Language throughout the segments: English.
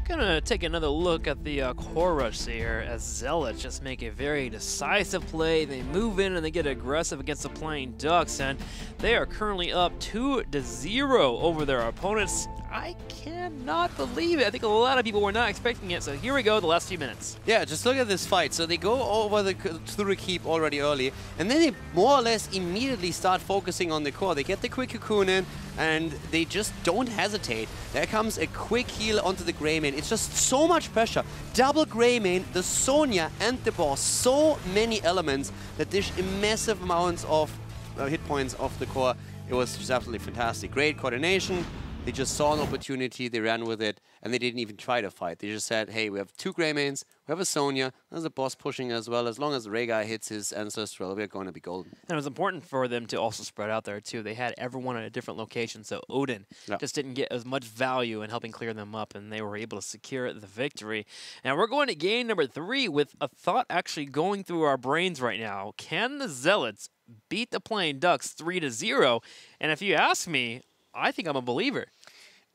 Gonna take another look at the core rush here as Zealots just make a very decisive play. They move in and they get aggressive against the playing Ducks, and they are currently up 2-0 over their opponents. I cannot believe it. I think a lot of people were not expecting it. So here we go, the last few minutes. Yeah, just look at this fight. So they go over through the keep already early, and then they more or less immediately start focusing on the core. They get the quick cocoon in, and they just don't hesitate. There comes a quick heal onto the Greymane. It's just so much pressure. Double Greymane, the Sonya, and the boss. So many elements that dish massive amounts of hit points off the core. It was just absolutely fantastic. Great coordination. They just saw an opportunity, they ran with it, and they didn't even try to fight. They just said, hey, we have 2 Greymanes, we have a Sonya, there's a boss pushing as well. As long as the Ray guy hits his Ancestral, we're going to be golden. And it was important for them to also spread out there, too. They had everyone at a different location, so Odin just didn't get as much value in helping clear them up, and they were able to secure the victory. Now, we're going to game number 3 with a thought actually going through our brains right now. Can the Zealots beat the playing Ducks 3-0? And if you ask me, I think I'm a believer.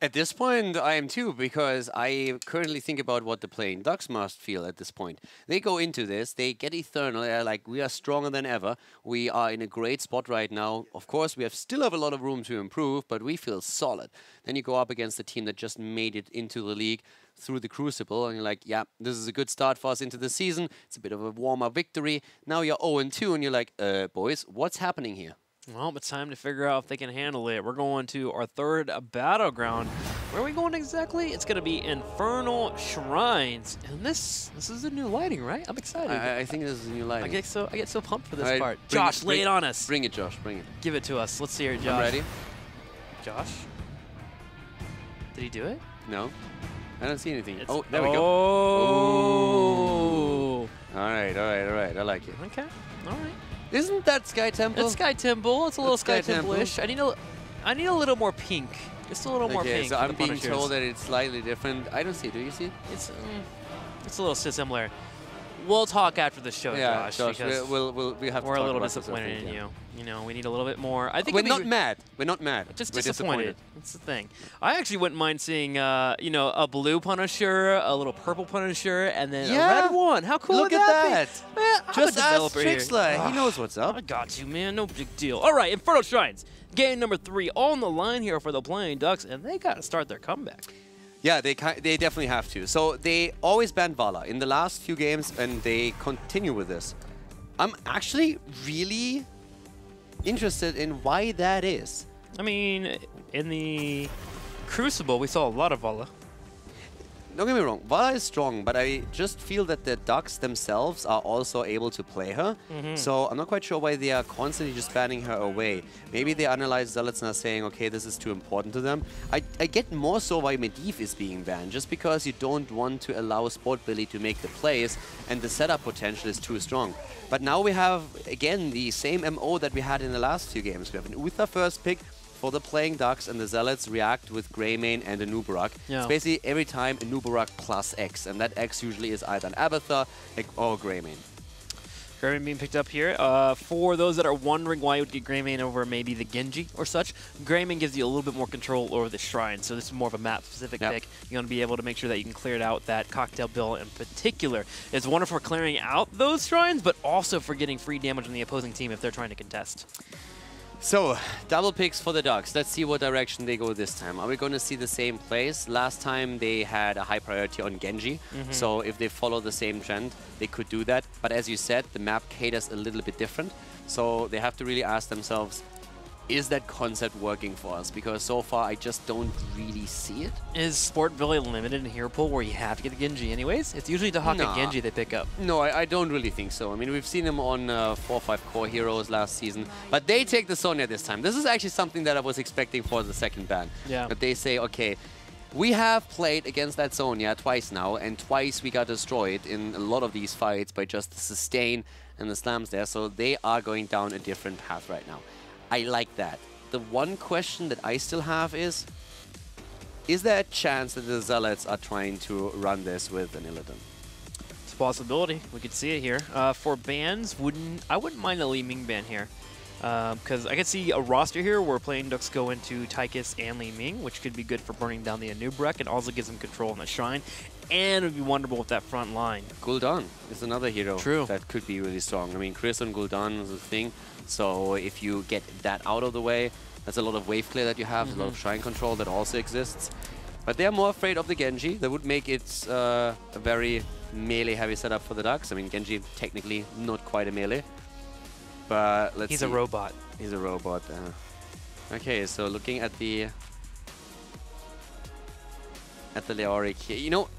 At this point, I am too, because I currently think about what the playing Ducks must feel at this point. They go into this, they get Eternal, they're like, we are stronger than ever. We are in a great spot right now. Of course, we still have a lot of room to improve, but we feel solid. Then you go up against a team that just made it into the league through the Crucible, and you're like, yeah, this is a good start for us into the season. It's a bit of a warm-up victory. Now you're 0-2, and you're like, boys, what's happening here? Well, it's time to figure out if they can handle it. We're going to our third battleground. Where are we going exactly? It's going to be Infernal Shrines. And this is a new lighting, right? I'm excited. I think this is a new lighting. I get so pumped for this part. Josh, lay it on us. Bring it, Josh. Bring it. Give it to us. Let's see it, Josh. I'm ready. Josh? Did he do it? No. I don't see anything. Oh, there we go. Oh. All right. I like it. Okay. All right. Isn't that Sky Temple? It's Sky Temple. It's a little Sky Temple-ish. I need a little more pink. Just a little more pink. So I'm being told that it's slightly different. I don't see it. Do you see it? It's a little similar. We'll talk after the show, yeah, Josh. Because we have we're a little disappointed in you. You know, we need a little bit more. I think we're not mad. We're not mad. Just disappointed. That's the thing. I actually wouldn't mind seeing, you know, a blue Punisher, a little purple Punisher, and then a red one. How cool would that be? Man, just ask Trixler. He knows what's up. I got you, man. No big deal. All right, Infernal Shrines. Game number 3 on the line here for the playing Ducks, and they got to start their comeback. Yeah, they definitely have to. So they always banned Vala in the last few games, and they continue with this. I'm actually really interested in why that is. I mean, in the Crucible, we saw a lot of Vala. Don't get me wrong, Vala is strong, but I just feel that the Ducks themselves are also able to play her. So I'm not quite sure why they are constantly just banning her away. Maybe they analyze Zealots and are saying, okay, this is too important to them. I get more so why Medivh is being banned, just because you don't want to allow Sport Billy to make the plays and the setup potential is too strong. But now we have, again, the same MO that we had in the last few games. We have an Uther first pick for the playing Ducks, and the Zealots react with Greymane and a Nubarak. Yeah. It's basically every time a Nubarak plus X, and that X usually is either an Abathur or Greymane. Greymane being picked up here. For those that are wondering why you would get Greymane over maybe the Genji or such, Greymane gives you a little bit more control over the shrine, so this is more of a map-specific pick. You're going to be able to make sure that you can clear it out. That Cocktail Bill in particular is wonderful for clearing out those shrines, but also for getting free damage on the opposing team if they're trying to contest. So, double picks for the Ducks. Let's see what direction they go this time. Are we going to see the same plays? Last time they had a high priority on Genji, so if they follow the same trend, they could do that. But as you said, the map caters a little bit different, so they have to really ask themselves, is that concept working for us? Because so far, I just don't really see it. Is Sport Billy limited in hero pool where you have to get the Genji anyways? It's usually the Haka Genji they pick up. No, I don't really think so. I mean, we've seen him on 4 or 5 core heroes last season, but they take the Sonya this time. This is actually something that I was expecting for the second ban. Yeah. That they say, okay, we have played against that Sonya twice now, and twice we got destroyed in a lot of these fights by just the sustain and the slams there, so they are going down a different path right now. I like that. The one question that I still have is there a chance that the Zealots are trying to run this with an Illidan? It's a possibility. We could see it here. For bans, I wouldn't mind a Li Ming ban here. Because I could see a roster here where playing Ducks go into Tychus and Li Ming, which could be good for burning down the Anubrek and also gives them control on the Shrine. And it would be wonderful with that front line. Gul'dan is another hero True. that could be really strong. I mean, Chris and Gul'dan is a thing. So if you get that out of the way, that's a lot of wave clear that you have, a lot of Shrine control that also exists. But they're more afraid of the Genji. That would make it a very melee-heavy setup for the Ducks. I mean, Genji technically not quite a melee. But let's see. He's a robot. He's a robot. Okay, so looking at the Leoric here, you know,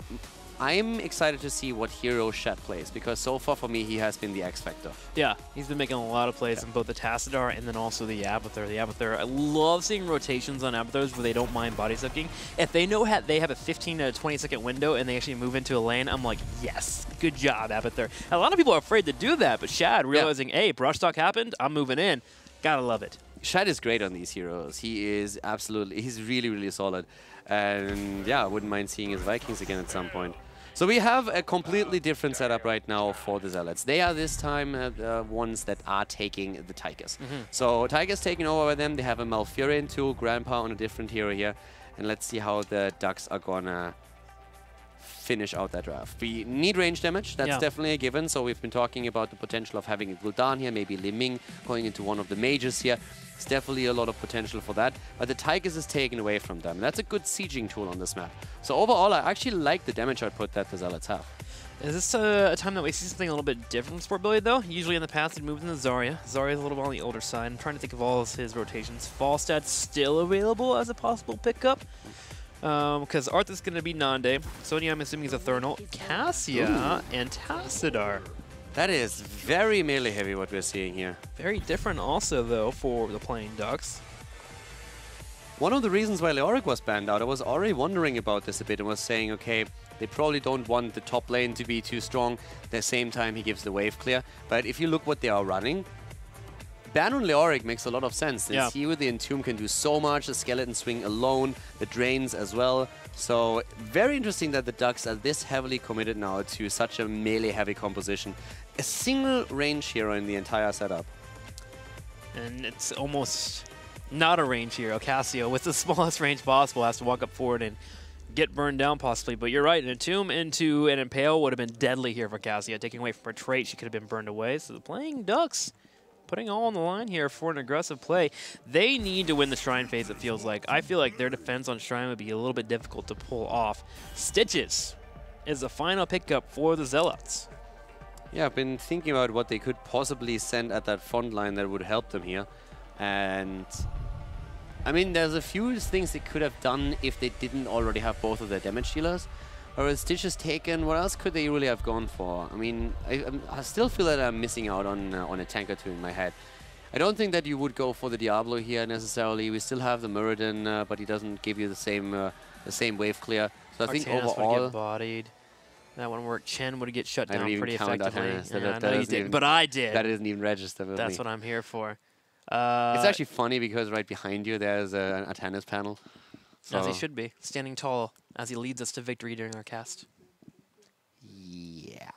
I'm excited to see what hero Shed plays, because so far for me he has been the X factor. Yeah, he's been making a lot of plays in both the Tassadar and then also the Abathur. The Abathur, I love seeing rotations on Abathurs where they don't mind body sucking. If they know they have a 15 to 20 second window and they actually move into a lane, I'm like, yes, good job, Abathur. A lot of people are afraid to do that, but Shad realizing, hey, brush talk happened, I'm moving in. Gotta love it. Shad is great on these heroes. He is absolutely, he's really, really solid. And yeah, I wouldn't mind seeing his Vikings again at some point. So we have a completely different setup right now for the Zealots. They are this time the ones that are taking the Tychus. So Tychus taking over by them. They have a Malfurion tool, Grandpa on a different hero here. And let's see how the Ducks are gonna finish out that draft. We need range damage. That's definitely a given. So we've been talking about the potential of having a Gul'dan here, maybe Li Ming going into one of the mages here. It's definitely a lot of potential for that. But the Tychus is taken away from them. That's a good sieging tool on this map. So overall, I actually like the damage output that the Zealots have. Is this a time that we see something a little bit different from Sport Billy, though? Usually in the past, it moves into Zarya. Zarya's a little bit on the older side. I'm trying to think of all of his rotations. Falstat's still available as a possible pickup. Because Arth is going to be Nande. Sonya, I'm assuming, is a Thurnal. Cassia and Tassadar. That is very melee heavy what we're seeing here. Very different also, though, for the playing Ducks. One of the reasons why Leoric was banned out, I was already wondering about this a bit and was saying, okay, they probably don't want the top lane to be too strong. At the same time, he gives the wave clear. But if you look what they are running, ban on Leoric makes a lot of sense. Since he with the Entomb can do so much, the Skeleton Swing alone, the Drains as well. So very interesting that the Ducks are this heavily committed now to such a melee-heavy composition. A single range hero in the entire setup. And it's almost not a range hero. Cassio, with the smallest range possible, has to walk up forward and get burned down possibly. But you're right, an Entomb into an Impale would have been deadly here for Cassia. Taking away from her trait, she could have been burned away. So the playing Ducks putting all on the line here for an aggressive play. They need to win the Shrine phase, it feels like. I feel like their defense on Shrine would be a little bit difficult to pull off. Stitches is the final pickup for the Zealots. Yeah, I've been thinking about what they could possibly send at that front line that would help them here. And I mean, there's a few things they could have done if they didn't already have both of their damage dealers. Or with Stitches taken, what else could they really have gone for? I mean, I still feel that I'm missing out on a tank or two in my head. I don't think that you would go for the Diablo here necessarily. We still have the Muradin, but he doesn't give you the same wave clear. So I think overall, would get bodied. That wouldn't work. Chen would get shut down pretty effectively. Yeah, I know you did, but I did. That isn't even registered with me. That's what I'm here for. It's actually funny because right behind you there's a tennis panel. So as he should be, standing tall as he leads us to victory during our cast. Yeah.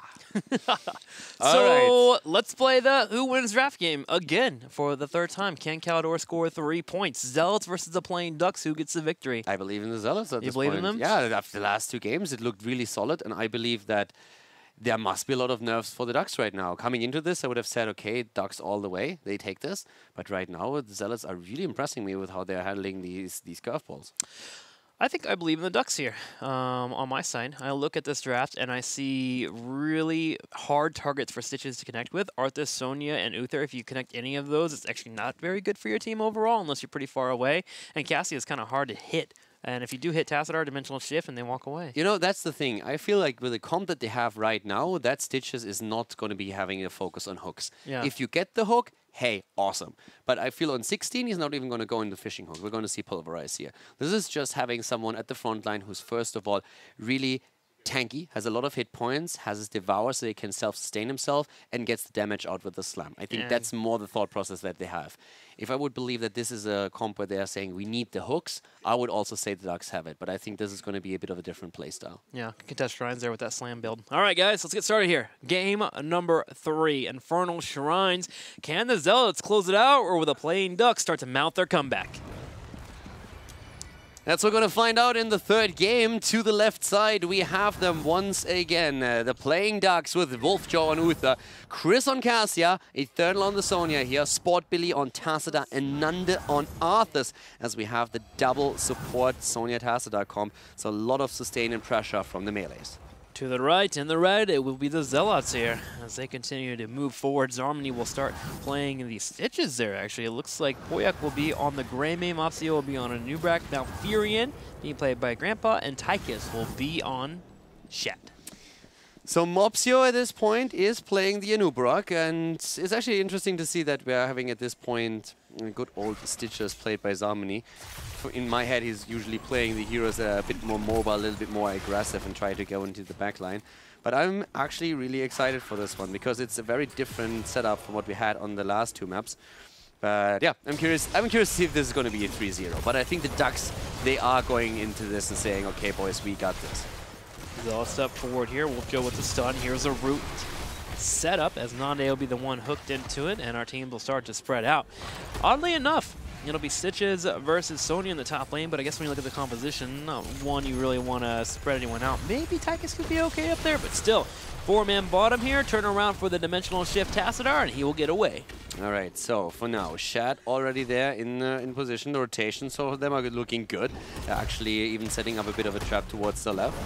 So let's play the Who Wins Draft game again for the third time. Can Caldor score 3 points? Zealots versus the playing Ducks. Who gets the victory? I believe in the Zealots at this point. You believe in them? Yeah, after the last 2 games, it looked really solid, and I believe that there must be a lot of nerves for the Ducks right now. Coming into this, I would have said, okay, Ducks all the way. They take this. But right now, the Zealots are really impressing me with how they're handling these curveballs. I think I believe in the Ducks here on my side. I look at this draft and I see really hard targets for Stitches to connect with. Arthas, Sonya, and Uther. If you connect any of those, it's actually not very good for your team overall unless you're pretty far away. And Cassia is kind of hard to hit. And if you do hit Tassadar, Dimensional Shift, and they walk away. You know, that's the thing. I feel like with the comp that they have right now, that Stitches is not going to be having a focus on hooks. Yeah. If you get the hook, hey, awesome. But I feel on 16, he's not even going to go into fishing hook. We're going to see Pulverize here. This is just having someone at the front line who's, first of all, really tanky, has a lot of hit points, has his Devour so he can self-sustain himself, and gets the damage out with the Slam. I think that's more the thought process that they have. If I would believe that this is a comp where they are saying we need the hooks, I would also say the Ducks have it. But I think this is going to be a bit of a different playstyle. Yeah, contest Shrines there with that Slam build. All right, guys, let's get started here. Game number 3, Infernal Shrines. Can the Zealots close it out, or will the Playing Ducks start to mount their comeback? That's what we're going to find out in the third game. To the left side, we have them once again. The Playing Ducks with Wolfjaw on Uther, Chris on Cassia, Eternal on the Sonya here, Sport Billy on Tacita, and Nande on Arthas, as we have the double support Sonya Tacita comp. So a lot of sustain and pressure from the melees. To the right, in the red, it will be the Zealots here. As they continue to move forward, Zarmany will start playing the Stitches there, actually. It looks like Poyak will be on the Greymane, Mopsio will be on a Nubrak, Malfurion being played by Grandpa, and Tychus will be on Shat. So Mopsio at this point is playing the Anubrak, and it's actually interesting to see that we're having at this point good old Stitches played by Zarmany. In my head, he's usually playing the heroes that are a bit more mobile, a little bit more aggressive, and try to go into the backline. But I'm actually really excited for this one, because it's a very different setup from what we had on the last 2 maps. But yeah, I'm curious to see if this is going to be a 3-0. But I think the Ducks, they are going into this and saying, okay, boys, we got this. Zealot step forward here. Wolfjaw with the stun. Here's a root setup, as Nande will be the one hooked into it, and our team will start to spread out. Oddly enough, it'll be Stitches versus Sonya in the top lane, but I guess when you look at the composition, not one you really want to spread anyone out. Maybe Tychus could be okay up there, but still, 4-man bottom here, turn around for the dimensional shift Tassadar, and he will get away. All right, so for now, Shat already there in position, the rotation, so them are looking good. They're actually even setting up a bit of a trap towards the left.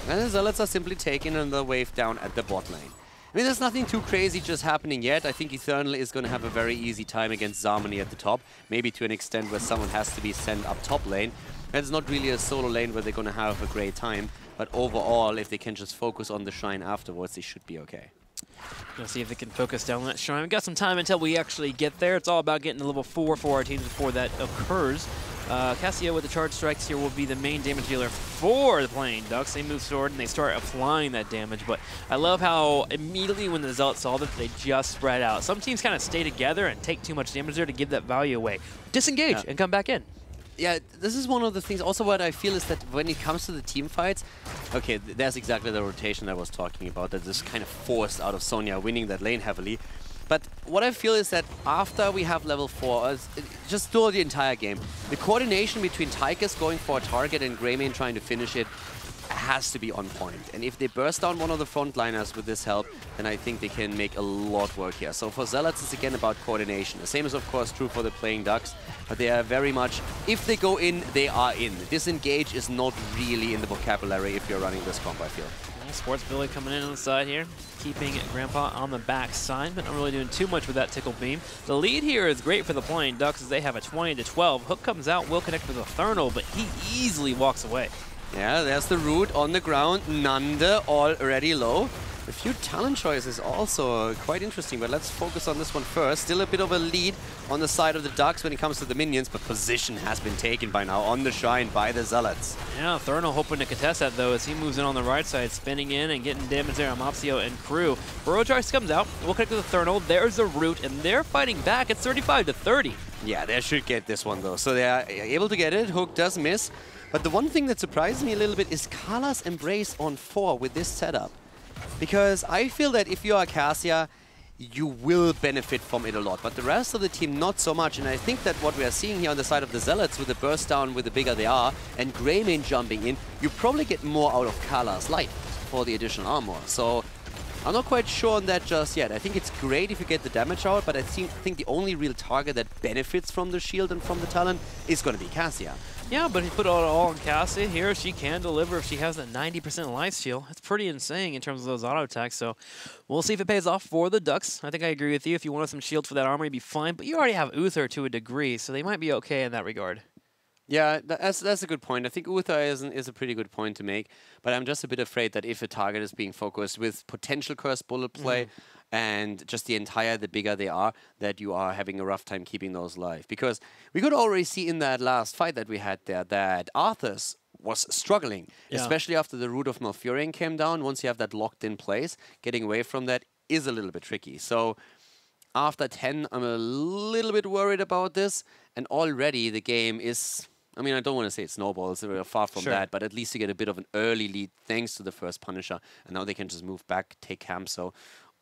And the Zealots are simply taking another wave down at the bot lane. I mean, there's nothing too crazy just happening yet. I think Eternal is going to have a very easy time against Zarmany at the top, maybe to an extent where someone has to be sent up top lane. And it's not really a solo lane where they're going to have a great time, but overall, if they can just focus on the Shrine afterwards, they should be okay. We'll see if they can focus down that Shrine. We've got some time until we actually get there. It's all about getting to level 4 for our teams before that occurs. Cassia with the charge strikes here will be the main damage dealer for the Playing Ducks. They move forward and they start applying that damage, but I love how immediately when the Zealots saw that, they just spread out. Some teams kind of stay together and take too much damage there to give that value away. Disengage and come back in. Yeah, this is one of the things. Also, what I feel is that when it comes to the team fights, okay, there's exactly the rotation I was talking about, that is kind of forced out of Sonya winning that lane heavily. But what I feel is that after we have level 4, just through the entire game, the coordination between Tychus going for a target and Greymane trying to finish it has to be on point. And if they burst down one of the frontliners with this help, then I think they can make a lot work here. So for Zealots, it's again about coordination. The same is, of course, true for the Playing Ducks, but they are very much, if they go in, they are in. Disengage is not really in the vocabulary if you're running this comp, I feel. Sports Billy coming in on the side here, keeping Grandpa on the back side, but not really doing too much with that Tickle Beam. The lead here is great for the Playing Ducks as they have a 20-12. Hook comes out, will connect with Eternal, but he easily walks away. Yeah, there's the root on the ground. Nande already low. A few talent choices also quite interesting, but let's focus on this one first. Still a bit of a lead on the side of the Ducks when it comes to the minions, but position has been taken by now on the Shrine by the Zealots. Yeah, Eternal hoping to contest that though as he moves in on the right side, spinning in and getting damage there on Mopsio and crew. Burrow-Charge comes out, we'll connect with Eternal, there's the root, and they're fighting back. It's 35-30. Yeah, they should get this one though. So they are able to get it. Hook does miss. But the one thing that surprised me a little bit is Kala's Embrace on 4 with this setup. Because I feel that if you are Cassia, you will benefit from it a lot. But the rest of the team, not so much. And I think that what we are seeing here on the side of the Zealots with the burst down with the bigger they are and Greymane jumping in, you probably get more out of Kala's life for the additional armor. So I'm not quite sure on that just yet. I think it's great if you get the damage out, but I think the only real target that benefits from the shield and from the talent is going to be Cassia. Yeah, but he put it all on Cassia here. She can deliver if she has that 90% life steal. It's pretty insane in terms of those auto attacks, so we'll see if it pays off for the Ducks. I think I agree with you. If you wanted some shield for that armor, you'd be fine, but you already have Uther to a degree, so they might be okay in that regard. Yeah, that's a good point. I think Uther is a pretty good point to make, but I'm just a bit afraid that if a target is being focused with potential cursed bullet play and just the bigger they are, that you are having a rough time keeping those alive. Because we could already see in that last fight that we had there that Arthas was struggling, especially after the Root of Malfurion came down. Once you have that locked in place, getting away from that is a little bit tricky. So after 10, I'm a little bit worried about this, and already the game is... I mean, I don't want to say it snowballs, we're far from that, but at least you get a bit of an early lead thanks to the first Punisher, and now they can just move back, take camp. So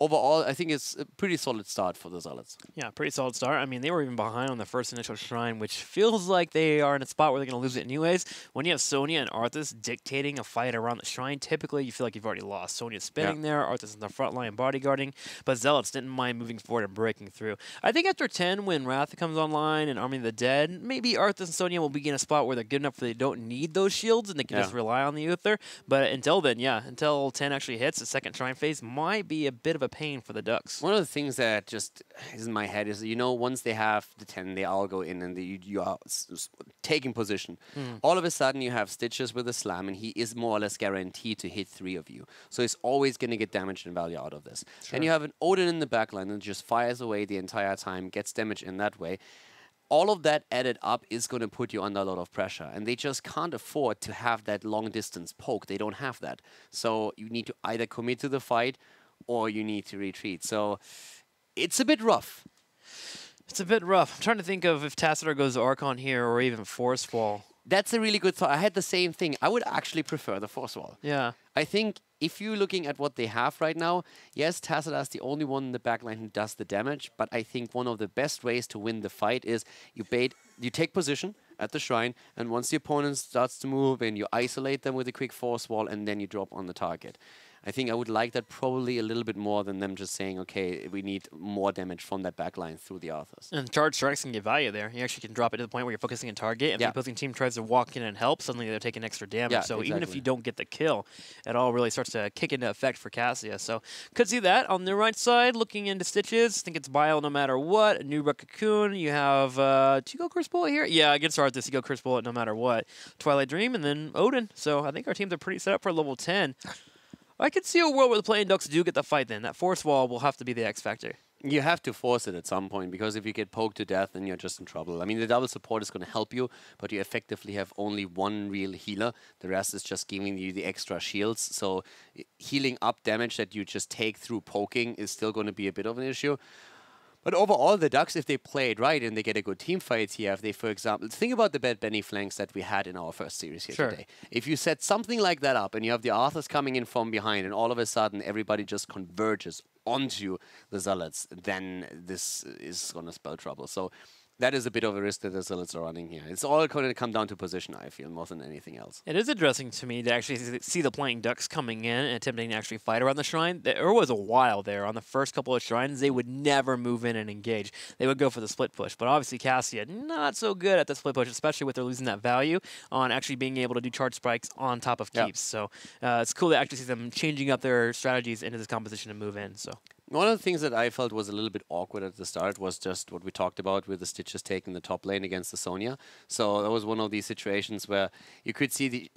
overall, I think it's a pretty solid start for the Zealots. Yeah, pretty solid start. I mean, they were even behind on the first initial shrine, which feels like they are in a spot where they're going to lose it anyways. When you have Sonya and Arthas dictating a fight around the shrine, typically you feel like you've already lost. Sonya's spinning there, Arthas in the front line bodyguarding, but Zealots didn't mind moving forward and breaking through. I think after 10, when Wrath comes online and Army of the Dead, maybe Arthas and Sonya will be in a spot where they're good enough that they don't need those shields and they can just rely on the Uther. But until then, until 10 actually hits, the second shrine phase might be a bit of a pain for the Ducks. One of the things that just is in my head is, you know, once they have the 10, they all go in and you are taking position. All of a sudden, you have Stitches with a slam, and he is more or less guaranteed to hit 3 of you. So he's always going to get damage and value out of this. Then you have an Odin in the backline that just fires away the entire time, gets damage in that way. All of that added up is going to put you under a lot of pressure, and they just can't afford to have that long-distance poke. They don't have that. So you need to either commit to the fight or you need to retreat. So it's a bit rough. It's a bit rough. I'm trying to think of if Tassadar goes Archon here or even Force Wall. That's a really good thought. I had the same thing. I would actually prefer the Force Wall. Yeah. I think if you're looking at what they have right now, yes, Tassadar's the only one in the backline who does the damage, but I think one of the best ways to win the fight is you take position at the shrine, and once the opponent starts to move in, you isolate them with a quick Force Wall, and then you drop on the target. I think I would like that probably a little bit more than them just saying, okay, we need more damage from that backline through the Arthas. And charge strikes can get value there. You actually can drop it to the point where you're focusing on target. If the opposing team tries to walk in and help, suddenly they're taking extra damage. So even if you don't get the kill, it all really starts to kick into effect for Cassia. So could see that. On the right side, looking into Stitches, I think it's Bile no matter what. Nubra Cocoon, you have, do you go Curse Bullet here? Yeah, against Arthas, you go Curse Bullet no matter what. Twilight Dream, and then Odin. So I think our teams are pretty set up for level 10. I could see a world where the playing Ducks do get the fight then. That Force Wall will have to be the X factor. You have to force it at some point, because if you get poked to death, then you're just in trouble. I mean, the double support is going to help you, but you effectively have only one real healer. The rest is just giving you the extra shields. So healing up damage that you just take through poking is still going to be a bit of an issue. But overall, the Ducks, if they play it right and they get a good team fight here, if they, for example, think about the Bad Benny flanks that we had in our first series here today. If you set something like that up and you have the Arthas coming in from behind and all of a sudden everybody just converges onto the Zealots, then this is going to spell trouble. So that is a bit of a risk that the Zealots are running here. It's all going to come down to position, I feel, more than anything else. It is interesting to me to actually see the playing Ducks coming in and attempting to actually fight around the shrine. There was a while there on the first couple of shrines, they would never move in and engage. They would go for the split push. But obviously Cassia, not so good at the split push, especially with their losing that value on actually being able to do charge spikes on top of keeps. So it's cool to actually see them changing up their strategies into this composition to move in. So one of the things that I felt was a little bit awkward at the start was just what we talked about with the Stitches taking the top lane against the Sonya. So that was one of these situations where you could see the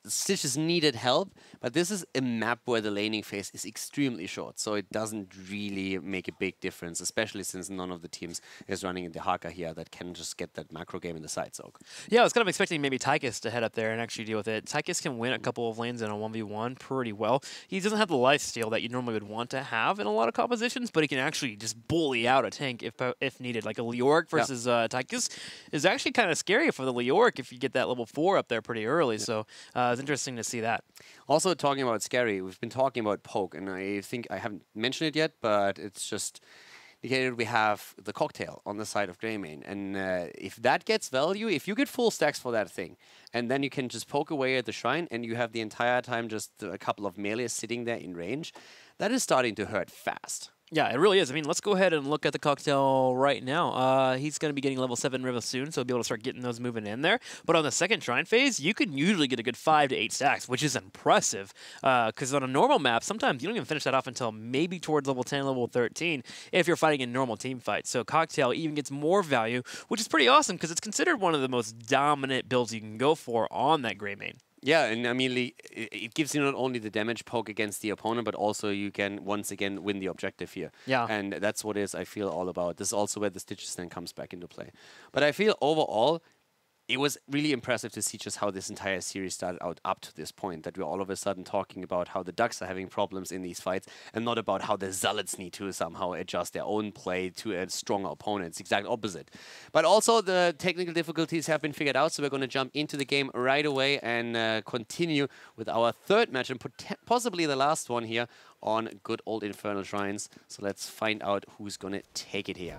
Stitches needed help, but this is a map where the laning phase is extremely short, so it doesn't really make a big difference, especially since none of the teams is running in the Haka here that can just get that macro game in the side soak. Yeah, I was kind of expecting maybe Tychus to head up there and actually deal with it. Tychus can win a couple of lanes in a 1v1 pretty well. He doesn't have the lifesteal that you normally would want to have in a lot of compositions, but he can actually just bully out a tank if needed. Like a Leoric versus Tychus is actually kind of scary for the Leoric if you get that level 4 up there pretty early. So it's interesting to see that. Also, talking about scary, we've been talking about poke, and I think I haven't mentioned it yet, but it's just indicated we have the cocktail on the side of Greymane, and if that gets value, if you get full stacks for that thing, and then you can just poke away at the shrine, and you have the entire time just a couple of melees sitting there in range, that is starting to hurt fast. Yeah, it really is. I mean, let's go ahead and look at the cocktail right now. He's going to be getting level 7 Riva soon, so he'll be able to start getting those moving in there. But on the second shrine phase, you can usually get a good 5 to 8 stacks, which is impressive. Because on a normal map, sometimes you don't even finish that off until maybe towards level 10, level 13, if you're fighting in normal team fights. So cocktail even gets more value, which is pretty awesome because it's considered one of the most dominant builds you can go for on that Greymane. Yeah, and I mean, it gives you not only the damage poke against the opponent, but also you can once again win the objective here. Yeah. And that's what it is, I feel, all about. This is also where the Stitches then comes back into play. But I feel overall, it was really impressive to see just how this entire series started out up to this point, that we're all of a sudden talking about how the Ducks are having problems in these fights and not about how the Zealots need to somehow adjust their own play to a stronger opponent. It's exact opposite. But also the technical difficulties have been figured out, so we're going to jump into the game right away and continue with our third match and possibly the last one here on good old Infernal Shrines. So let's find out who's going to take it here.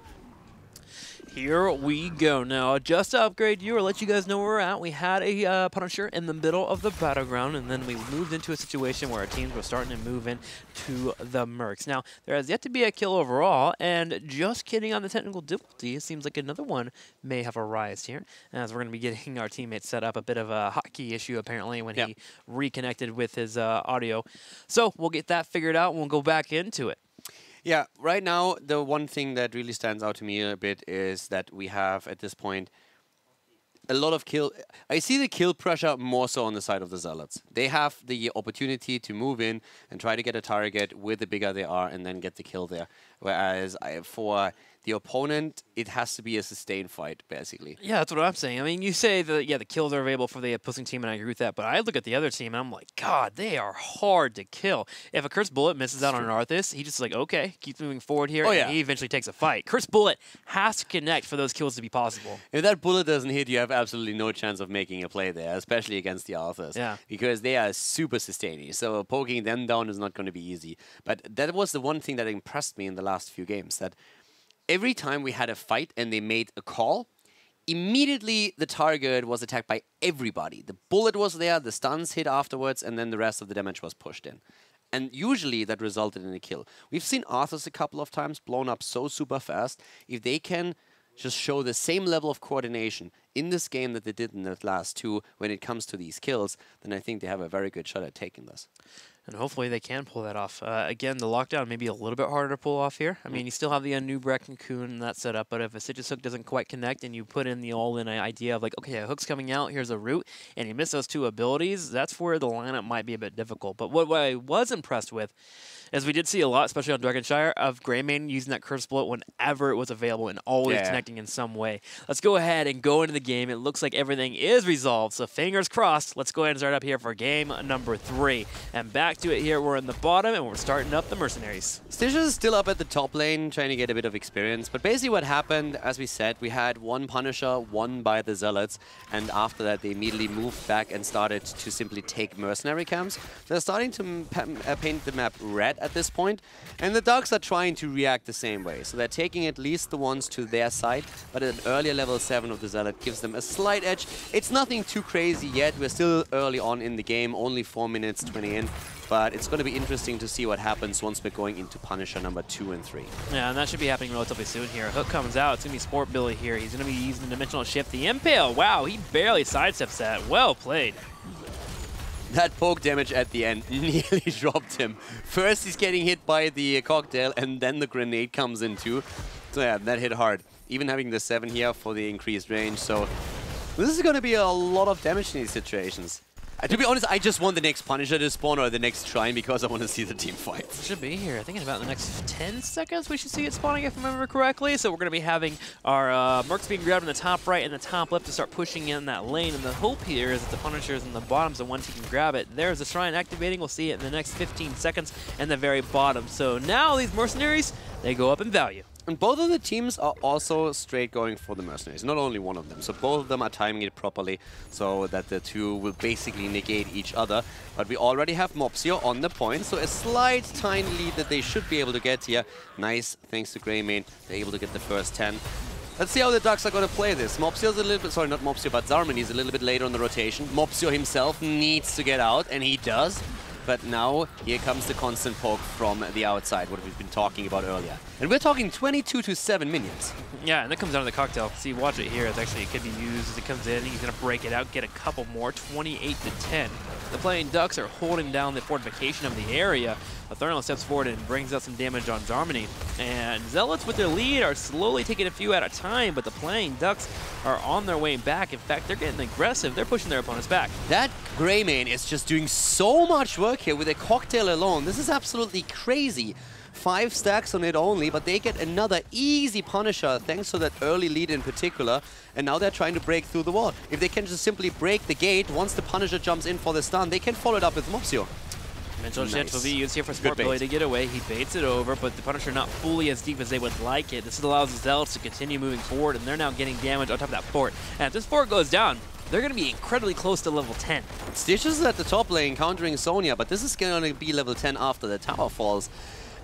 Here we go. Now, just to upgrade you or let you guys know where we're at, we had a Punisher in the middle of the battleground, and then we moved into a situation where our teams were starting to move in to the Mercs. Now, there has yet to be a kill overall, and just kidding on the technical difficulty, it seems like another one may have arisen here, as we're going to be getting our teammates set up. A bit of a hotkey issue, apparently, when he reconnected with his audio. So we'll get that figured out, and we'll go back into it. Yeah, right now, the one thing that really stands out to me a bit is that we have, at this point, a lot of kill. I see the kill pressure more so on the side of the Zealots. They have the opportunity to move in and try to get a target with the bigger they are and then get the kill there. Whereas for the opponent, it has to be a sustained fight, basically. Yeah, that's what I'm saying. I mean, you say that, yeah, the kills are available for the opposing team, and I agree with that, but I look at the other team, and I'm like, God, they are hard to kill. If a Cursed Bullet misses out on an Arthas, he just like, okay, keeps moving forward here, and he eventually takes a fight. Cursed Bullet has to connect for those kills to be possible. If that bullet doesn't hit, you have absolutely no chance of making a play there, especially against the Arthas. Yeah. Because they are super sustaining, so poking them down is not going to be easy. But that was the one thing that impressed me in the last few games, that every time we had a fight and they made a call, immediately the target was attacked by everybody. The bullet was there, the stuns hit afterwards, and then the rest of the damage was pushed in. And usually that resulted in a kill. We've seen Arthas a couple of times blown up so super fast. If they can just show the same level of coordination in this game that they did in the last two when it comes to these kills, then I think they have a very good shot at taking this. And hopefully they can pull that off. Again, the lockdown may be a little bit harder to pull off here. I mean, you still have the Nubrak and Coon and that setup, but if a Citrus Hook doesn't quite connect and you put in the all-in idea of like, okay, a hook's coming out, here's a route, and you miss those two abilities, that's where the lineup might be a bit difficult. But what I was impressed with is we did see a lot, especially on Dragonshire, of Greymane using that Cursed Bullet whenever it was available and always connecting in some way. Let's go ahead and go into the game. It looks like everything is resolved, so fingers crossed. Let's go ahead and start up here for game number 3. And back to it here, we're in the bottom, and we're starting up the Mercenaries. Stitches is still up at the top lane, trying to get a bit of experience. But basically what happened, as we said, we had one Punisher, won by the Zealots, and after that they immediately moved back and started to simply take Mercenary camps. They're starting to paint the map red at this point, and the Ducks are trying to react the same way. So they're taking at least the ones to their side, but an earlier level 7 of the Zealot gives them a slight edge. It's nothing too crazy yet. We're still early on in the game, only 4 minutes 20 in. But it's going to be interesting to see what happens once we're going into Punisher number 2 and 3. Yeah, and that should be happening relatively soon here. Hook comes out. It's going to be Sport Billy here. He's going to be using the Dimensional Shift. The Impale, wow, he barely sidesteps that. Well played. That poke damage at the end nearly dropped him. First he's getting hit by the cocktail, and then the grenade comes in too. So yeah, that hit hard. Even having the 7 here for the increased range. So this is going to be a lot of damage in these situations. To be honest, I just want the next Punisher to spawn or the next Shrine because I want to see the team fight. It should be here. I think in about the next 10 seconds we should see it spawning, if I remember correctly. So we're going to be having our Mercs being grabbed in the top right and the top left to start pushing in that lane. And the hope here is that the Punishers in the bottom's the ones who can grab it. There's the Shrine activating. We'll see it in the next 15 seconds in the very bottom. So now these Mercenaries, they go up in value. And both of the teams are also straight going for the Mercenaries, not only one of them. So both of them are timing it properly so that the two will basically negate each other. But we already have Mopsio on the point, so a slight tiny lead that they should be able to get here. Nice, thanks to Greymane, they're able to get the first 10. Let's see how the Ducks are going to play this. Mopsio's a little bit, sorry, not Mopsio, but Zarmany's a little bit later on the rotation. Mopsio himself needs to get out, and he does. But now, here comes the constant poke from the outside, what we've been talking about earlier. And we're talking 22 to 7 minions. Yeah, and that comes down to the cocktail. See, watch it here. It's actually, it could be used as it comes in. He's going to break it out, get a couple more, 28 to 10. The playing Ducks are holding down the fortification of the area. Ethereal steps forward and brings out some damage on Zarmany. And Zealots with their lead are slowly taking a few at a time, but the playing Ducks are on their way back. In fact, they're getting aggressive. They're pushing their opponents back. That Greymane is just doing so much work here with a cocktail alone. This is absolutely crazy. 5 stacks on it only, but they get another easy Punisher thanks to that early lead in particular. And now they're trying to break through the wall. If they can just simply break the gate, once the Punisher jumps in for the stun, they can follow it up with Mopsio. Mental chance will be used here for Smart Billy to get away. He baits it over, but the Punisher not fully as deep as they would like it. This allows the Zealots to continue moving forward, and they're now getting damage on top of that fort. And if this fort goes down, they're going to be incredibly close to level 10. Stitches is at the top lane countering Sonya, but this is going to be level 10 after the tower falls.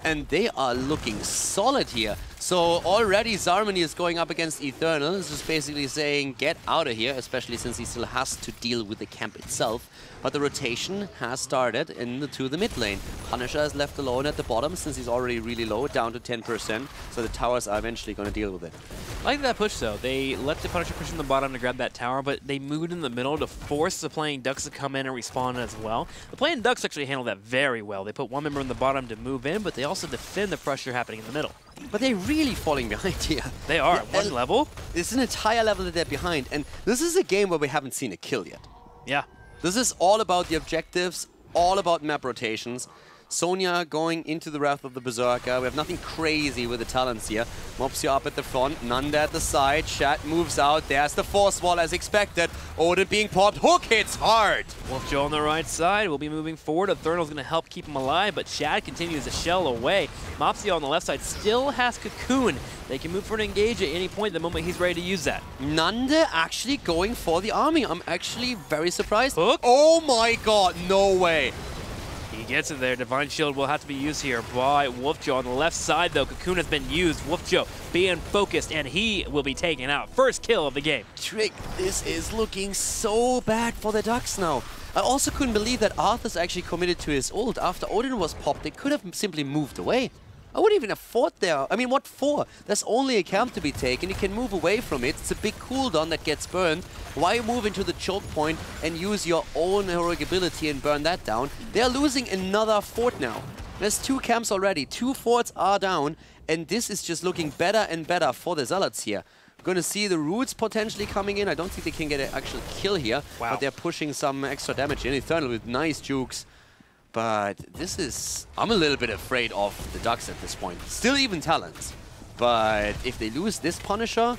And they are looking solid here. So already Zarmani is going up against Eternal. This is basically saying, get out of here, especially since he still has to deal with the camp itself. But the rotation has started into the mid lane. Punisher is left alone at the bottom since he's already really low, down to 10%. So the towers are eventually going to deal with it. I like that push, though. They let the Punisher push in the bottom to grab that tower, but they moved in the middle to force the playing Ducks to come in and respawn as well. The playing Ducks actually handled that very well. They put one member in the bottom to move in, but they also defend the pressure happening in the middle. But they're really falling behind here. They are. One level? It's an entire level that they're behind. And this is a game where we haven't seen a kill yet. Yeah. This is all about the objectives, all about map rotations. Sonya going into the Wrath of the Berserker. We have nothing crazy with the talents here. Mopsio up at the front, Nanda at the side. Shat moves out. There's the force wall as expected. Odin being popped. Hook hits hard. Wolfjo on the right side will be moving forward. Eternal's going to help keep him alive, but Shad continues to shell away. Mopsio on the left side still has Cocoon. They can move for an engage at any point the moment he's ready to use that. Nanda actually going for the army. I'm actually very surprised. Hook? Oh my god, no way. He gets it there. Divine Shield will have to be used here by Wolfjo. On the left side, though, Cocoon has been used. Wolfjo being focused, and he will be taken out. First kill of the game. Trick, this is looking so bad for the Ducks now. I also couldn't believe that Arthur's actually committed to his ult. After Odin was popped, they could have simply moved away. I wouldn't even have fought there. I mean, what for? There's only a camp to be taken. You can move away from it. It's a big cooldown that gets burned. Why move into the choke point and use your own heroic ability and burn that down? They're losing another fort now. There's 2 camps already. 2 forts are down. And this is just looking better and better for the Zealots here. We're going to see the Roots potentially coming in. I don't think they can get an actual kill here. Wow. But they're pushing some extra damage in. Eternal with nice jukes. But this is... I'm a little bit afraid of the Ducks at this point. Still even talents. But if they lose this Punisher,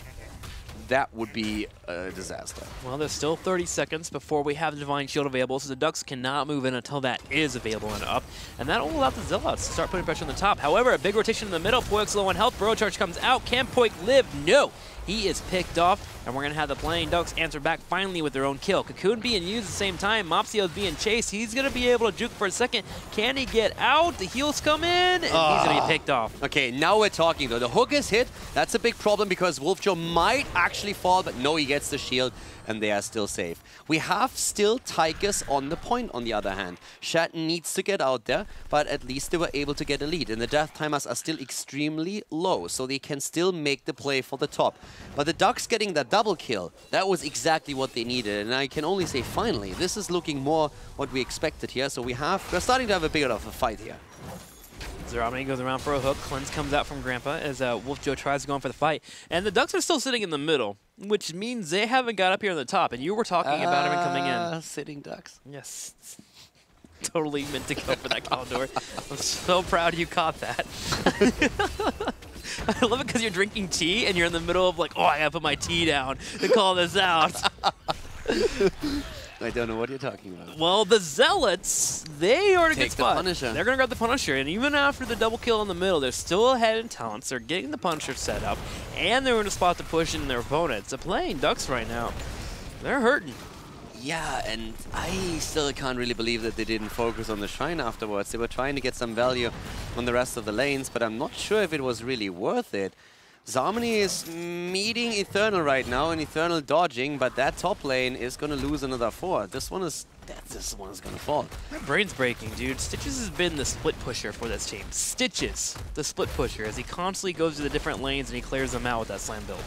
that would be a disaster. Well, there's still 30 seconds before we have the Divine Shield available, so the Ducks cannot move in until that is available and up. And that will allow the Zealots to start putting pressure on the top. However, a big rotation in the middle. Poik's low on health. Burrow Charge comes out. Can Poik live? No. He is picked off, and we're going to have the playing Ducks answer back finally with their own kill. Cocoon being used at the same time. Mopsio is being chased. He's going to be able to juke for a second. Can he get out? The heals come in, and he's going to be picked off. Okay, now we're talking, though. The hook is hit. That's a big problem because Wolfjo might actually fall, but no, he gets the shield, and they are still safe. We have still Tychus on the point, on the other hand. Shat needs to get out there, but at least they were able to get a lead. And the death timers are still extremely low, so they can still make the play for the top. But the Ducks getting that double kill, that was exactly what they needed. And I can only say, finally, this is looking more what we expected here. So we're starting to have a bigger of a fight here. Zarmani goes around for a hook. Cleanse comes out from Grandpa as Wolfjo tries to go in for the fight. And the Ducks are still sitting in the middle, which means they haven't got up here on the top. And you were talking about him coming in. Sitting Ducks. Yes. Totally meant to go for that Condor. I'm so proud you caught that. I love it because you're drinking tea and you're in the middle of like, oh, I gotta put my tea down to call this out. I don't know what you're talking about. Well, the Zealots, they are in a good spot. The Punisher. They're going to grab the Punisher, and even after the double kill in the middle, they're still ahead in talents. They're getting the Punisher set up, and they're in a spot to push in their opponents. The playing Ducks right now, they're hurting. Yeah, and I still can't really believe that they didn't focus on the Shrine afterwards. They were trying to get some value on the rest of the lanes, but I'm not sure if it was really worth it. Zarmani is meeting Eternal right now, and Eternal dodging, but that top lane is going to lose another 4. This one is going to fall. My brain's breaking, dude. Stitches has been the split pusher for this team. Stitches, the split pusher, as he constantly goes to the different lanes and he clears them out with that slam build.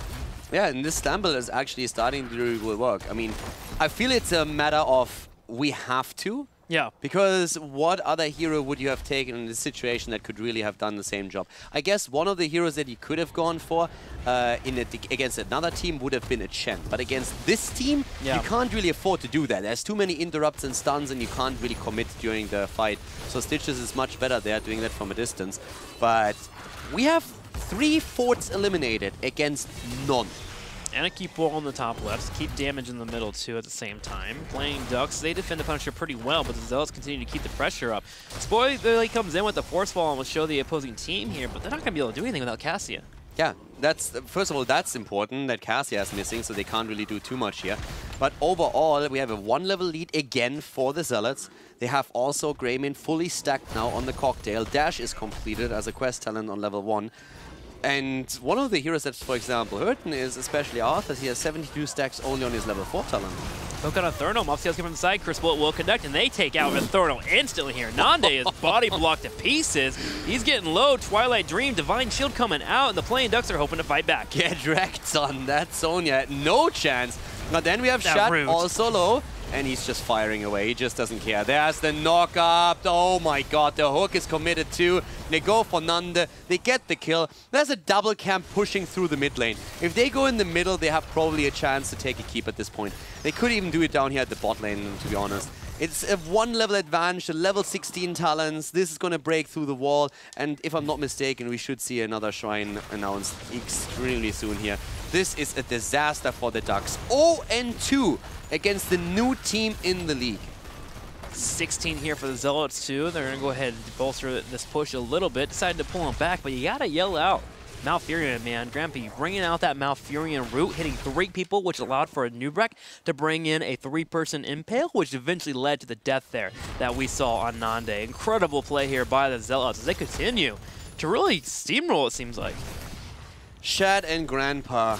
Yeah, and this slam build is actually starting to really work. I mean, I feel it's a matter of we have to, Yeah. Because what other hero would you have taken in this situation that could really have done the same job? I guess one of the heroes that you could have gone for against another team would have been a Chen. But against this team, you can't really afford to do that. There's too many interrupts and stuns, and you can't really commit during the fight. So Stitches is much better there, doing that from a distance. But we have 3 forts eliminated against none. And a keep wall on the top left, keep damage in the middle too at the same time. Playing Ducks, they defend the Punisher pretty well, but the Zealots continue to keep the pressure up. Spoiler comes in with the Force Wall and will show the opposing team here, but they're not going to be able to do anything without Cassia. Yeah, that's first of all, that's important that Cassia is missing, so they can't really do too much here. But overall, we have a 1-level lead again for the Zealots. They have also Greymane fully stacked now on the Cocktail. Dash is completed as a quest talent on level 1. And one of the heroes that's, for example, hurting is especially Arthur. He has 72 stacks only on his level 4 talent. Hook on a Thermal. Mopsiel's coming from the side. Chris will connect, and they take out a Thermal instantly here. Nande is body blocked to pieces. He's getting low. Twilight Dream, Divine Shield coming out, and the playing Ducks are hoping to fight back. Get wrecked, son. That Sonya, no chance. But then we have Shat also low. And he's just firing away. He just doesn't care. There's the knock up. Oh my god, the hook is committed too. They go for Nande. They get the kill. There's a double camp pushing through the mid lane. If they go in the middle, they have probably a chance to take a keep at this point. They could even do it down here at the bot lane, to be honest. It's a 1-level advantage, a level 16 talents. This is going to break through the wall. And if I'm not mistaken, we should see another shrine announced extremely soon here. This is a disaster for the Ducks. 0-2 against the new team in the league. 16 here for the Zealots too. They're going to go ahead and bolster this push a little bit. Decided to pull him back, but you got to yell out. Malfurion, man. Grampy bringing out that Malfurion root, hitting 3 people, which allowed for a Nubrek to bring in a 3-person impale, which eventually led to the death there that we saw on Nande. Incredible play here by the Zealots as they continue to really steamroll, it seems like. Shad and Grandpa.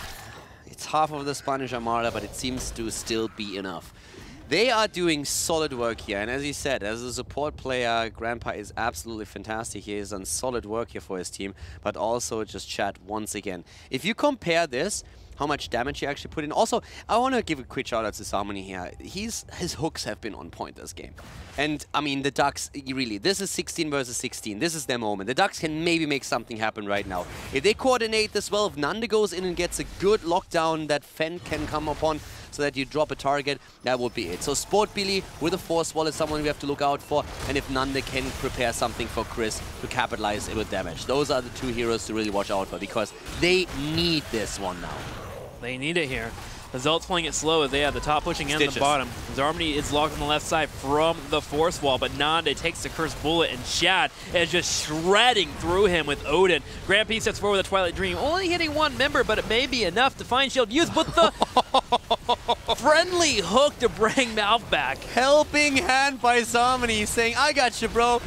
It's half of the Spanish Armada, but it seems to still be enough. They are doing solid work here, and as you said, as a support player, Grandpa is absolutely fantastic. He has done solid work here for his team, but also just Chad once again. If you compare this, how much damage he actually put in. Also, I want to give a quick shout out to Samoni here. His hooks have been on point this game. And, I mean, the Ducks, really, this is 16 versus 16. This is their moment. The Ducks can maybe make something happen right now. If they coordinate this well, if Nande goes in and gets a good lockdown that Fen can come upon, so that you drop a target, that would be it. So Sport Billy with a Force Wall is someone we have to look out for, and if Nande can prepare something for Chris to capitalize with damage. Those are the 2 heroes to really watch out for, because they need this one now. They need it here. The Zealots playing it slow as they have the top pushing and the bottom. Zarmony is locked on the left side from the Force Wall, but Nande takes the Cursed Bullet, and Shad is just shredding through him with Odin. Grand P steps forward with a Twilight Dream, only hitting 1 member, but it may be enough to find shield use, but the friendly hook to bring Mouth back. Helping hand by Zarmony, saying, I got you, bro.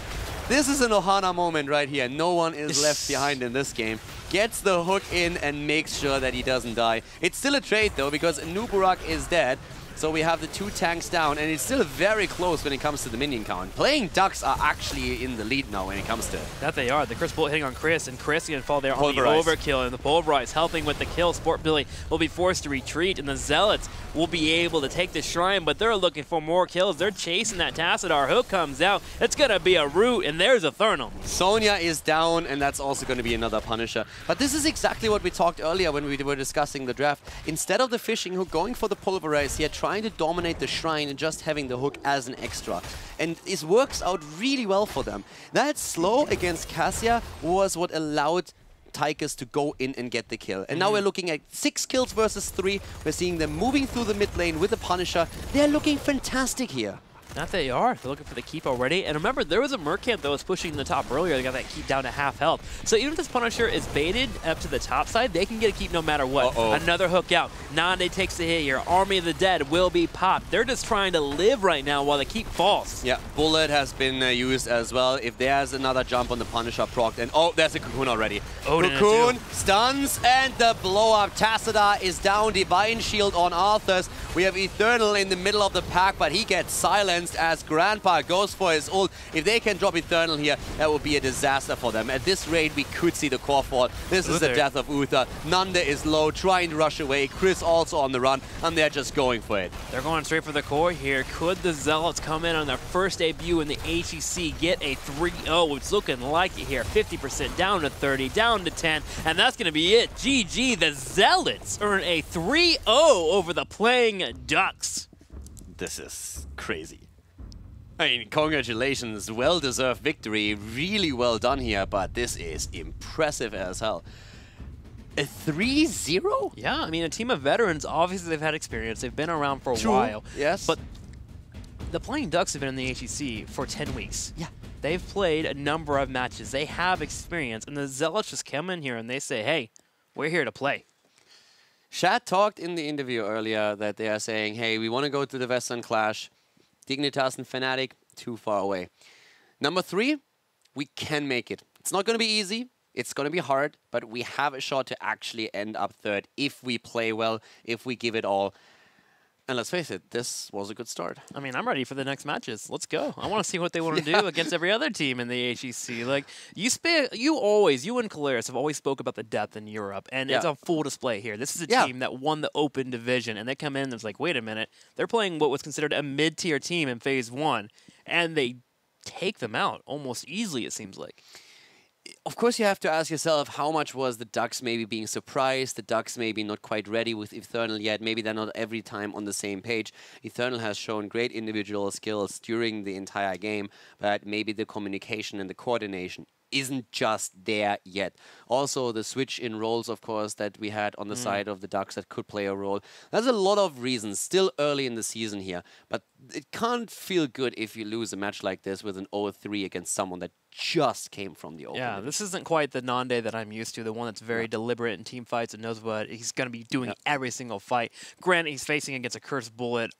This is an Ohana moment right here. No one is left behind in this game. Gets the hook in and makes sure that he doesn't die. It's still a trade though, because Nuburak is dead. So we have the 2 tanks down, and it's still very close when it comes to the minion count. Playing Ducks are actually in the lead now when it comes to it. That they are. The Chris Bullet hitting on Chris, and Chris going to fall there on the overkill, and the Pulverize helping with the kill. Sport Billy will be forced to retreat, and the Zealots will be able to take the Shrine, but they're looking for more kills. They're chasing that Tassadar. Hook comes out. It's going to be a root, and there's a Thurnal. Sonya is down, and that's also going to be another Punisher. But this is exactly what we talked earlier when we were discussing the draft. Instead of the fishing hook, going for the Pulverize here, trying to dominate the Shrine and just having the hook as an extra. And it works out really well for them. That slow against Cassia was what allowed Tychus to go in and get the kill. And now we're looking at 6 kills versus 3. We're seeing them moving through the mid lane with the Punisher. They're looking fantastic here. That they are. They're looking for the keep already. And remember, there was a Mercamp that was pushing the top earlier. They got that keep down to half health. So even if this Punisher is baited up to the top side, they can get a keep no matter what. Another hook out. Nande takes the hit here. Army of the Dead will be popped. They're just trying to live right now while the keep falls. Yeah, Bullet has been used as well. If there's another jump on the Punisher proc, and there's a Cocoon already. Cocoon stuns, and the blow up. Tassadar is down. Divine Shield on Arthas. We have Eternal in the middle of the pack, but he gets silenced. against as Grandpa goes for his ult. If they can drop Eternal here, that would be a disaster for them. At this rate, we could see the core fall. This is the death of Uther. Nanda is low, trying to rush away. Chris also on the run, and they're just going for it. They're going straight for the core here. Could the Zealots come in on their first debut in the HGC, get a 3-0? It's looking like it here. 50% down to 30, down to 10, and that's going to be it. GG, the Zealots earn a 3-0 over the playing Ducks. This is crazy. I mean, congratulations, well-deserved victory, really well done here, but this is impressive as hell. A 3-0? Yeah, I mean, a team of veterans, obviously they've had experience, they've been around for a while. Yes. But the playing Ducks have been in the HGC for 10 weeks. Yeah. They've played a number of matches, they have experience, and the Zealots just come in here and they say, hey, we're here to play. Shad talked in the interview earlier that they are saying, hey, we want to go to the Western Clash. Dignitas and Fnatic, too far away. Number 3, we can make it. It's not going to be easy. It's going to be hard, but we have a shot to actually end up 3rd if we play well, if we give it all. And let's face it, this was a good start. I mean, I'm ready for the next matches. Let's go. I want to see what they want to do against every other team in the HGC. Like, you and Kalaris have always spoke about the depth in Europe, and it's a full display here. This is a team that won the open division, and they come in and it's like, wait a minute, they're playing what was considered a mid-tier team in Phase 1, and they take them out almost easily, it seems like. Of course, you have to ask yourself, how much was the Ducks maybe being surprised? The Ducks maybe not quite ready with Eternal yet. Maybe they're not every time on the same page. Eternal has shown great individual skills during the entire game, but maybe the communication and the coordination isn't just there yet. Also, the switch in roles, of course, that we had on the side of the Ducks that could play a role. There's a lot of reasons, still early in the season here, but it can't feel good if you lose a match like this with an 0-3 against someone that just came from the open. Yeah, this isn't quite the Nande that I'm used to, the one that's very deliberate in team fights and knows what he's going to be doing every single fight. Granted, he's facing against a Cursed Bullet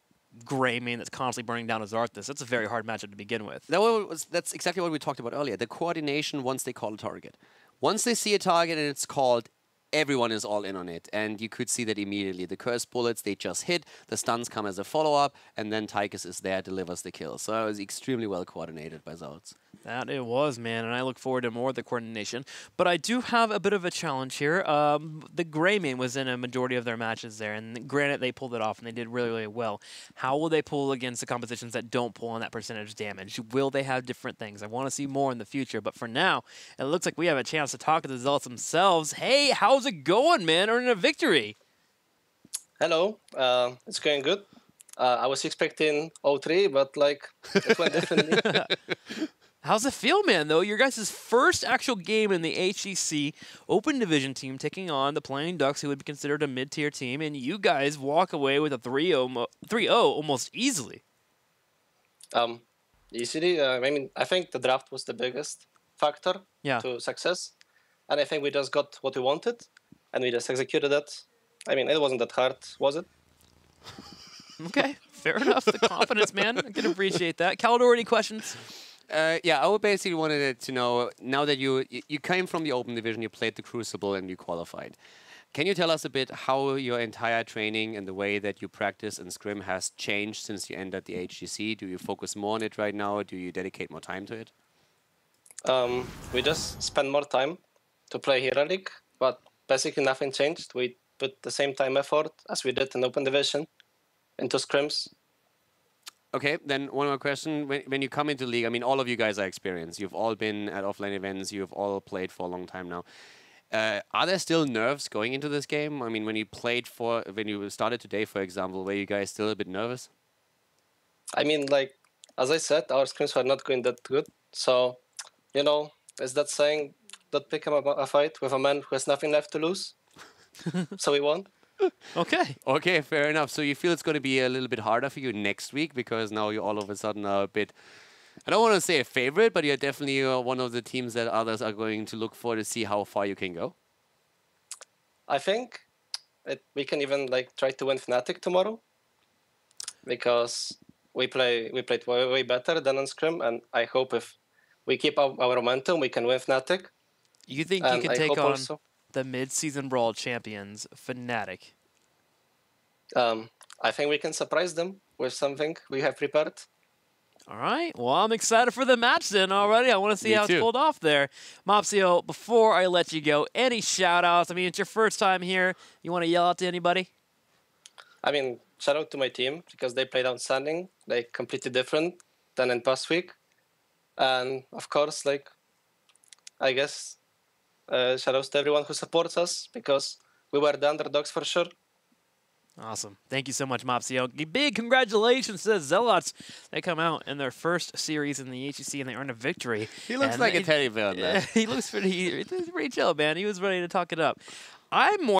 Greymane that's constantly burning down his Arthas. That's a very hard matchup to begin with. That's exactly what we talked about earlier. The coordination once they call a target. Once they see a target and it's called, everyone is all in on it. And you could see that immediately. The Cursed Bullets, they just hit. The stuns come as a follow-up. And then Tychus is there, delivers the kill. So it was extremely well coordinated by Zealots. That it was, man, and I look forward to more of the coordination. But I do have a bit of a challenge here. The Greymane was in a majority of their matches there, and granted, they pulled it off, and they did really, really well. How will they pull against the compositions that don't pull on that percentage damage? Will they have different things? I want to see more in the future, but for now, it looks like we have a chance to talk to the Zealots themselves. Hey, how's it going, man? Earning a victory. Hello, it's going good. I was expecting 0-3, but like, it went differently. How's it feel, man, though? Your guys' first actual game in the HGC Open Division team taking on the Playing Ducks, who would be considered a mid-tier team, and you guys walk away with a 3-0 almost easily. Easily, I mean, I think the draft was the biggest factor to success, and I think we just got what we wanted, and we just executed it. I mean, it wasn't that hard, was it? Okay, fair enough. The confidence, man. I can appreciate that. Caldor, any questions? Yeah, I would basically wanted to know, now that you came from the Open Division, you played the Crucible and you qualified. Can you tell us a bit how your entire training and the way that you practice and scrim has changed since you entered the HGC? Do you focus more on it right now? Do you dedicate more time to it? We just spend more time to play Hero League, but basically nothing changed. We put the same time effort as we did in Open Division into scrims. Okay, then one more question. When you come into League, I mean, all of you guys are experienced. You've all been at offline events. You've all played for a long time now. Are there still nerves going into this game? I mean, when you started today, for example, were you guys still a bit nervous? I mean, like, as I said, our scrims were not going that good. So, you know, is that saying, don't pick up a fight with a man who has nothing left to lose? So we won. Okay. Okay, fair enough. So you feel it's going to be a little bit harder for you next week because now you all of a sudden are a bit, I don't want to say a favorite, but you're definitely one of the teams that others are going to look for to see how far you can go. I think we can even like try to win Fnatic tomorrow because we played way better than on Scrim, and I hope if we keep our momentum, we can win Fnatic. You think you can take on the mid-season Brawl champions, Fnatic? I think we can surprise them with something we have prepared. All right. Well, I'm excited for the match then already. I want to see how it's pulled off there. Mopsio, before I let you go, any shout-outs? I mean, it's your first time here. You want to yell out to anybody? I mean, shout out to my team because they played outstanding, like completely different than in past week. And of course, like, I guess, shout outs to everyone who supports us because we were the underdogs for sure. Awesome. Thank you so much, Mopsio. Big congratulations to the Zealots. They come out in their first series in the HGC, and they earn a victory. He looks like a teddy bear, man. He looks pretty chill, man. He was ready to talk it up. I'm more